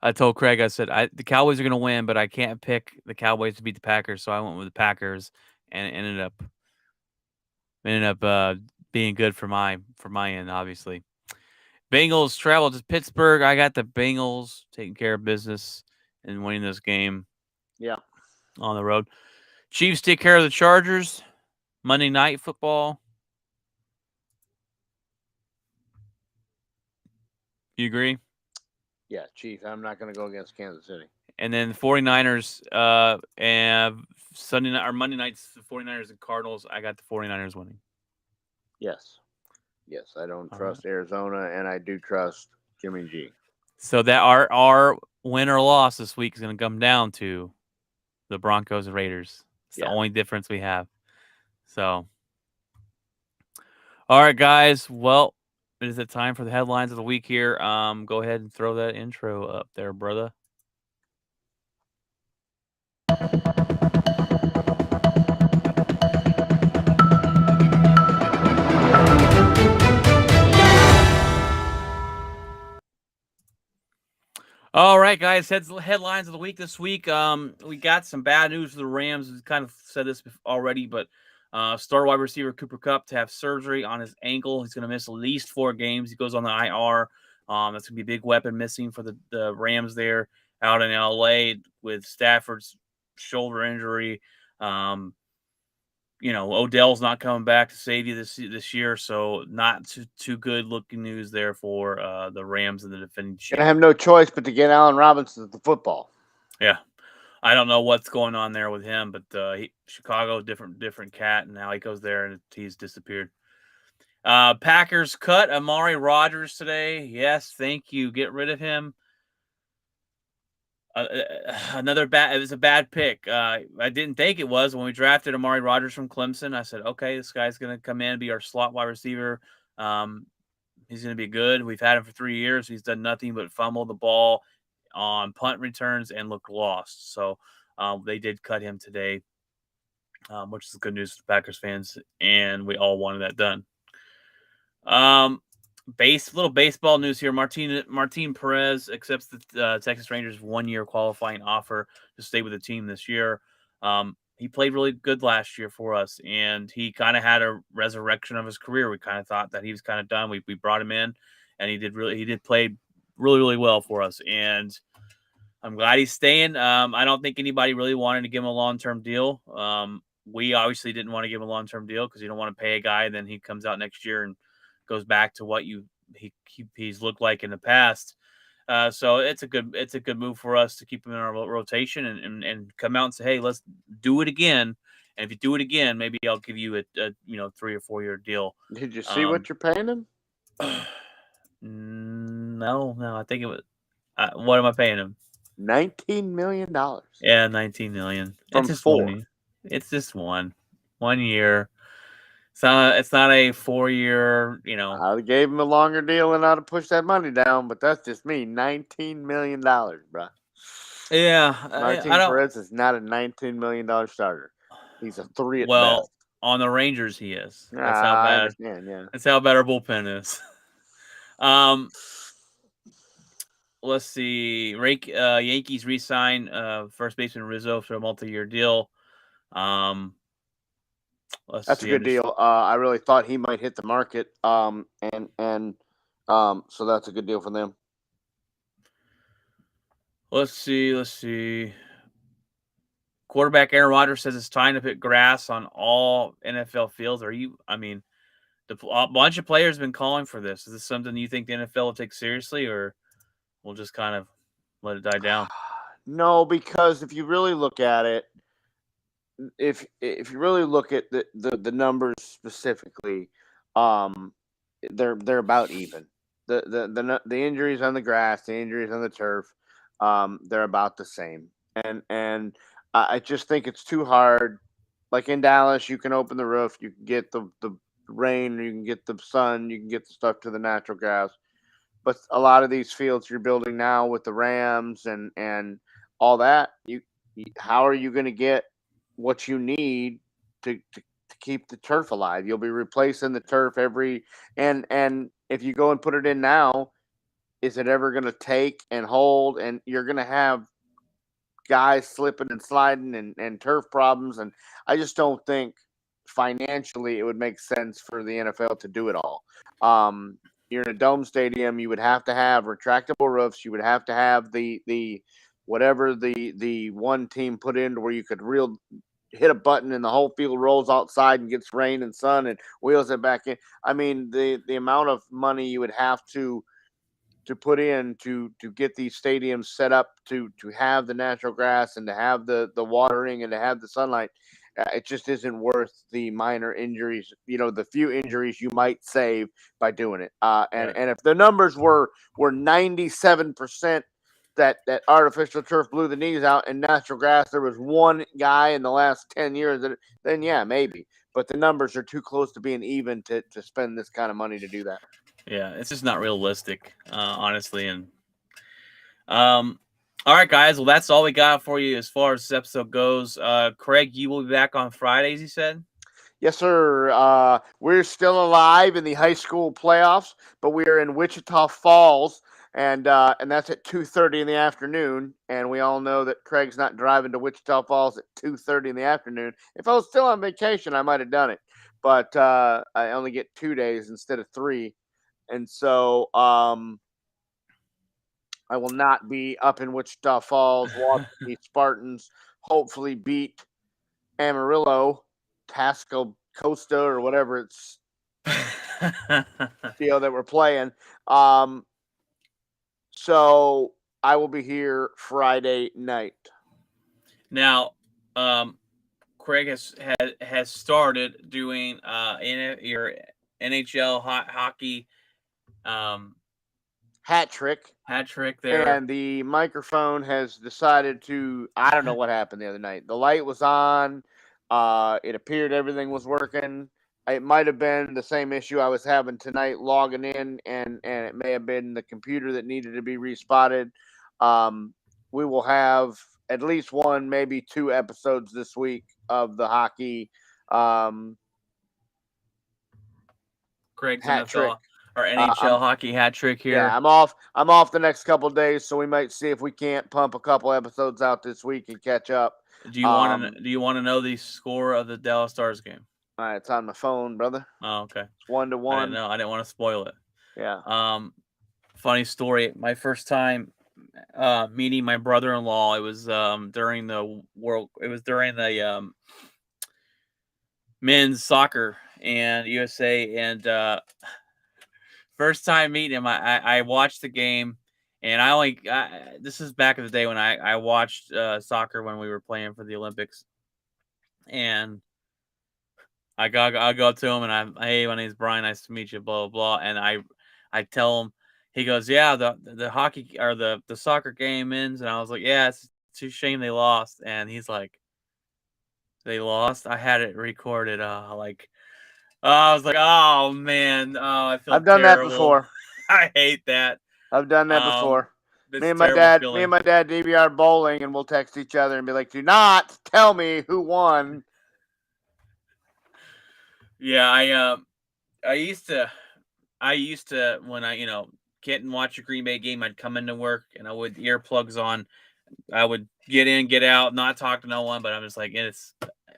I told Craig, I said, the Cowboys are going to win, but I can't pick the Cowboys to beat the Packers, so I went with the Packers, and it ended up being good for my end, obviously. Bengals travel to Pittsburgh. I got the Bengals taking care of business and winning this game. Yeah. On the road. Chiefs take care of the Chargers. Monday Night Football. You agree? Yeah, Chiefs. I'm not going to go against Kansas City. And then the 49ers and Sunday night or Monday nights, the 49ers and Cardinals. I got the 49ers winning. Yes. Yes, I don't trust Arizona, and I do trust Jimmy G. So that our win or loss this week is going to come down to the Broncos and Raiders. It's the only difference we have. So, all right, guys. Well, it is it time for the headlines of the week here. Go ahead and throw that intro up there, brother. All right, guys. Headlines of the week this week. We got some bad news for the Rams. We kind of said this already, but star wide receiver Cooper Kupp to have surgery on his ankle. He's going to miss at least 4 games. He goes on the IR. That's going to be a big weapon missing for the Rams there out in LA with Stafford's shoulder injury. Odell's not coming back to save you this year, so not too good looking news there for the Rams and the defending champions. I have no choice but to get Allen Robinson the football. Yeah, I don't know what's going on there with him, but Chicago, different cat, and now he goes there and he's disappeared. Packers cut Amari Rodgers today. Yes, thank you. Get rid of him. It was a bad pick. I didn't think it was when we drafted Amari Rodgers from Clemson. I said, okay, this guy's going to come in and be our slot wide receiver. He's going to be good. We've had him for 3 years. He's done nothing but fumble the ball on punt returns and look lost. So they did cut him today, which is good news for Packers fans, and we all wanted that done. Little baseball news here. Martin Perez accepts the Texas Rangers 1-year qualifying offer to stay with the team this year. He played really good last year for us, and he kind of had a resurrection of his career. We kind of thought that he was kind of done. We brought him in, and he did play really well for us, and I'm glad he's staying. I don't think anybody really wanted to give him a long-term deal. We obviously didn't want to give him a long-term deal because you don't want to pay a guy, then he comes out next year and goes back to what he's looked like in the past. So it's a good move for us to keep him in our rotation and come out and say, hey, let's do it again. And if you do it again, maybe I'll give you a 3 or 4 year deal. Did you see what you're paying him? No. I think it was. What am I paying him? $19 million. Yeah, $19 million. From It's just 4. 1 year. It's just 1 year. It's not a 4-year. I gave him a longer deal and I'd have pushed that money down, but that's just me. $19 million, bro. Yeah, Martin Perez is not a $19 million starter. He's a 3 at best. On the Rangers, he is. That's how bad. I understand. Yeah, that's how bad our bullpen is. Let's see. Yankees re-sign first baseman Rizzo for a multi-year deal. That's a good deal. I really thought he might hit the market. So that's a good deal for them. Let's see. Quarterback Aaron Rodgers says it's time to put grass on all NFL fields. A bunch of players have been calling for this. Is this something you think the NFL will take seriously, or we'll just kind of let it die down? No, because if you really look at it, if you really look at the numbers specifically, they're about even. The injuries on the grass, the injuries on the turf, they're about the same. And I just think it's too hard. Like in Dallas, you can open the roof, you can get the rain, you can get the sun, you can get the stuff to the natural grass. But a lot of these fields you're building now with the Rams and all that, how are you going to get what you need to keep the turf alive? You'll be replacing the turf and if you go and put it in now, is it ever going to take and hold? And you're going to have guys slipping and sliding and turf problems. And I just don't think financially it would make sense for the NFL to do it all. You're in a dome stadium. You would have to have retractable roofs. You would have to have the whatever the one team put in where you could hit a button and the whole field rolls outside and gets rain and sun and wheels it back in. I mean, the amount of money you would have to put in to get these stadiums set up to have the natural grass and to have the watering and to have the sunlight, it just isn't worth the minor injuries, the few injuries you might save by doing it. And if the numbers were 97% that artificial turf blew the knees out and natural grass, there was one guy in the last 10 years, then yeah, maybe. But the numbers are too close to being even to spend this kind of money to do that. Yeah, it's just not realistic, honestly. And all right, guys. Well, that's all we got for you as far as this episode goes. Craig, you will be back on Fridays, you said? Yes, sir. We're still alive in the high school playoffs, but we are in Wichita Falls, and that's at 2:30 in the afternoon. And we all know that Craig's not driving to Wichita Falls at 2:30 in the afternoon. If I was still on vacation, I might have done it, but I only get 2 days instead of 3. And so I will not be up in Wichita Falls watching the Spartans hopefully beat Amarillo, Tascocosta, or whatever it's that we're playing. So I will be here Friday night. Now, Craig has started doing your NHL hockey hat trick there, and the microphone has decided to. I don't know what happened the other night. The light was on. It appeared everything was working. It might have been the same issue I was having tonight logging in, and it may have been the computer that needed to be respotted. We will have at least 1, maybe 2 episodes this week of the hockey Craig's hat NFL trick. Our NHL hockey hat trick here. Yeah, I'm off the next couple of days, so we might see if we can't pump a couple episodes out this week and catch up. Do you want to know the score of the Dallas Stars game? All right, it's on my phone, brother. Oh, okay. It's 1-1. I didn't know. I didn't want to spoil it. Yeah. Funny story. My first time meeting my brother-in-law. It was during the men's soccer and USA, and first time meeting him, I watched the game, and this is back in the day when I watched soccer when we were playing for the Olympics, and I go up to him and hey, my name's Brian, nice to meet you, blah blah blah, and I tell him, he goes, yeah, the hockey or the soccer game ends, and I was like, yeah, it's too shame they lost, and he's like, they lost. I had it recorded, I was like, oh man, I feel I've done terrible. that before. I hate that. I've done that before. It's Me and my dad DVR bowling, and we'll text each other and be like, "Do not tell me who won." Yeah, I used to when I couldn't watch a Green Bay game, I'd come into work and I would earplugs on. I would get in, get out, not talk to no one, but I'm just like,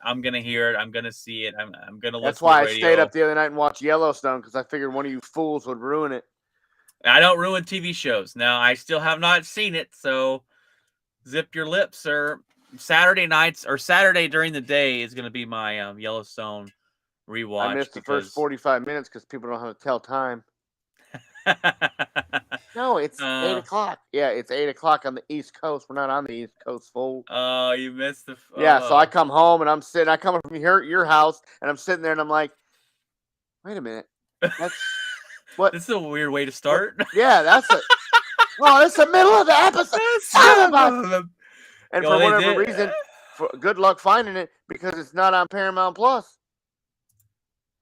I'm gonna hear it, I'm gonna see it, I'm gonna listen. That's why to the I radio. stayed up the other night and watched Yellowstone, because I figured one of you fools would ruin it. I don't ruin TV shows. Now, I still have not seen it, so zip your lips, sir. Saturday nights or Saturday during the day is going to be my Yellowstone rewatch. I missed the first 45 minutes because people don't know how to tell time. No, it's 8 o'clock. Yeah, it's 8 o'clock on the East Coast. We're not on the East Coast, fool. Oh, you missed the. Yeah, so I come home and I'm sitting. I come from your house and I'm sitting there and I'm like, wait a minute, that's what? This is a weird way to start. Yeah, that's it. Well, it's the middle of the episode. And for whatever reason, good luck finding it, because it's not on Paramount Plus.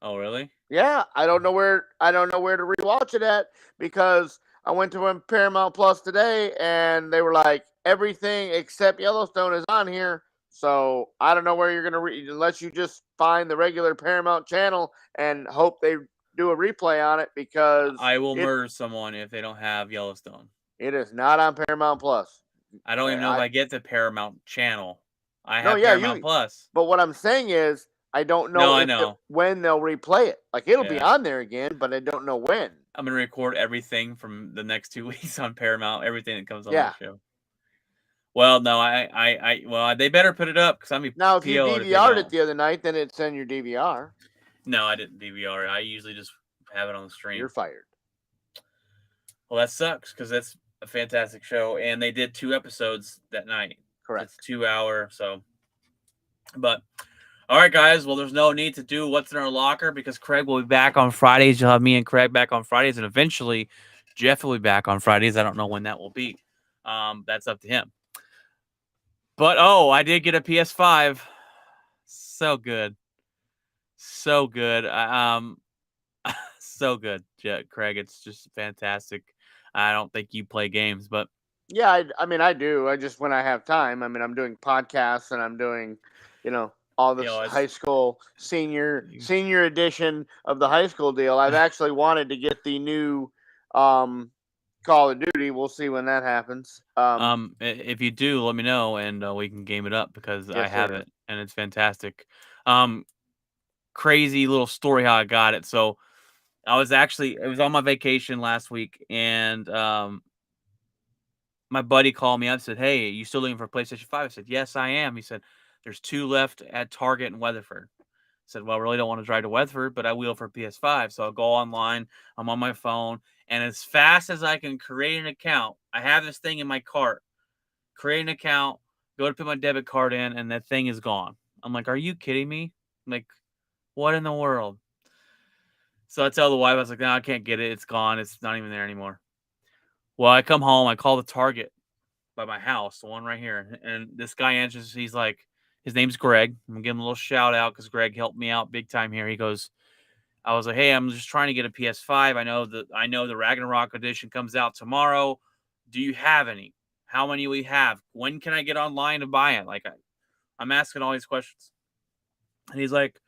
Oh, really? Yeah, I don't know where to rewatch it at, because I went to Paramount Plus today and they were like, everything except Yellowstone is on here. So I don't know where you're gonna unless you just find the regular Paramount channel and hope they do a replay on it, because I will murder someone if they don't have Yellowstone. It is not on Paramount Plus. I don't even know if I get the Paramount channel. I have Paramount Plus. But what I'm saying is, I don't know when they'll replay it. Like, it'll be on there again, but I don't know when. I'm going to record everything from the next 2 weeks on Paramount, everything that comes on the show. Well, no, they better put it up, because I'm now, if you DVR'd it the other night, then it's in your DVR. No, I didn't DVR it. I usually just have it on the stream. You're fired. Well, that sucks, because that's a fantastic show, and they did 2 episodes that night. Correct. It's 2 hour, so. But all right, guys. Well, there's no need to do what's in our locker, because Craig will be back on Fridays. You'll have me and Craig back on Fridays, and eventually Jeff will be back on Fridays. I don't know when that will be. That's up to him. But I did get a PS5. So good. So good. So good, Craig. It's just fantastic. I don't think you play games, but yeah, I mean, I do. I just, when I have time. I mean, I'm doing podcasts and I'm doing, all this high school senior edition of the high school deal. I've actually wanted to get the new Call of Duty. We'll see when that happens. If you do, let me know and we can game it up, because I have it and it's fantastic. Crazy little story how I got it. So it was on my vacation last week, and my buddy called me up and said, hey, you still looking for a PlayStation 5? I said, yes, I am. He said, there's 2 left at Target in Weatherford. I said, well, I really don't want to drive to Weatherford, but I will for PS5. So I'll go online. I'm on my phone. And as fast as I can create an account, I have this thing in my cart. Create an account, go to put my debit card in, and that thing is gone. I'm like, are you kidding me? I'm like, what in the world? So I tell the wife, I was like, no, I can't get it. It's gone. It's not even there anymore. Well, I come home. I call the Target by my house, the one right here. And this guy answers. He's like, his name's Greg. I'm going to give him a little shout out, because Greg helped me out big time here. He goes, I was like, hey, I'm just trying to get a PS5. I know the Ragnarok edition comes out tomorrow. Do you have any? How many we have? When can I get online to buy it? Like, I'm asking all these questions. And he's like,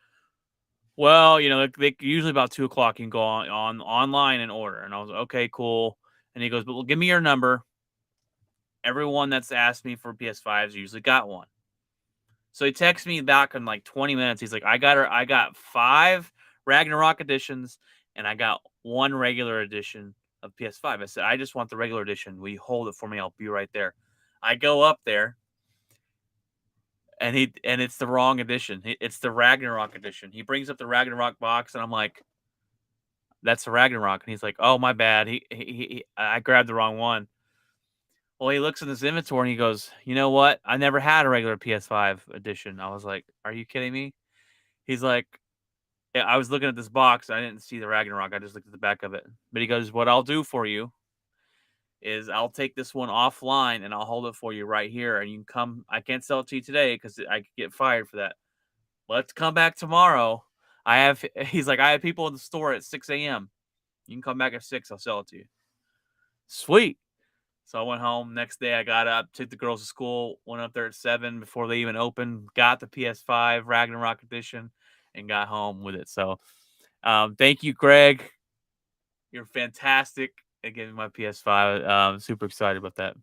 Well, they usually about 2:00 you can go on online and order. And I was like, okay, cool. And he goes, but give me your number. Everyone that's asked me for PS5s usually got one. So he texts me back in like 20 minutes. He's like, I got 5 Ragnarok editions and I got 1 regular edition of PS5. I said, I just want the regular edition. Will you hold it for me? I'll be right there. I go up there and it's the wrong edition. It's the Ragnarok edition. He brings up the Ragnarok box and I'm like, that's the Ragnarok. And he's like, oh, my bad. I grabbed the wrong one. Well, he looks in his inventory and he goes, you know what? I never had a regular PS5 edition. I was like, are you kidding me? He's like, yeah, I was looking at this box. I didn't see the Ragnarok. I just looked at the back of it. But he goes, what I'll do for you is I'll take this one offline and I'll hold it for you right here. And you can come. I can't sell it to you today because I could get fired for that. Let's come back tomorrow. He's like, I have people in the store at 6 a.m. You can come back at 6. I'll sell it to you. Sweet. So I went home. Next day, I got up, took the girls to school, went up there at 7 before they even opened, got the PS5 Ragnarok edition, and got home with it. So thank you, Greg. You're fantastic at getting my PS5. Super excited about that.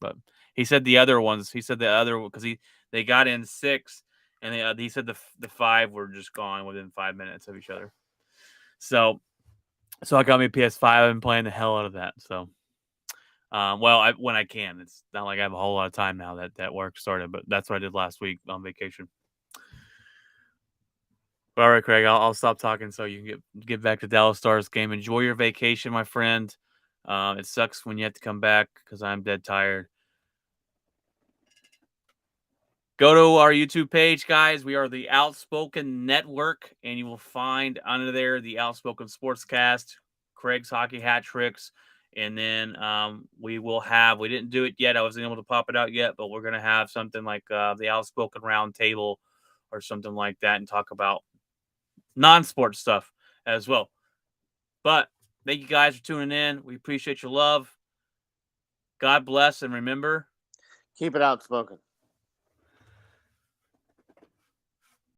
But he said the other ones. He said the other because they got in 6, and he said the 5 were just gone within 5 minutes of each other. So I got me a PS5. I've been playing the hell out of that. So. When I can. It's not like I have a whole lot of time now that work started, but that's what I did last week on vacation. All right, Craig, I'll stop talking so you can get back to Dallas Stars game. Enjoy your vacation, my friend. It sucks when you have to come back because I'm dead tired. Go to our YouTube page, guys. We are the Outspoken Network, and you will find under there the Outspoken Sportscast, Craig's Hockey Hat Tricks. And then we didn't do it yet. I wasn't able to pop it out yet, but we're going to have something like the Outspoken Round Table or something like that and talk about non-sports stuff as well. But thank you guys for tuning in. We appreciate your love. God bless, and remember, keep it outspoken.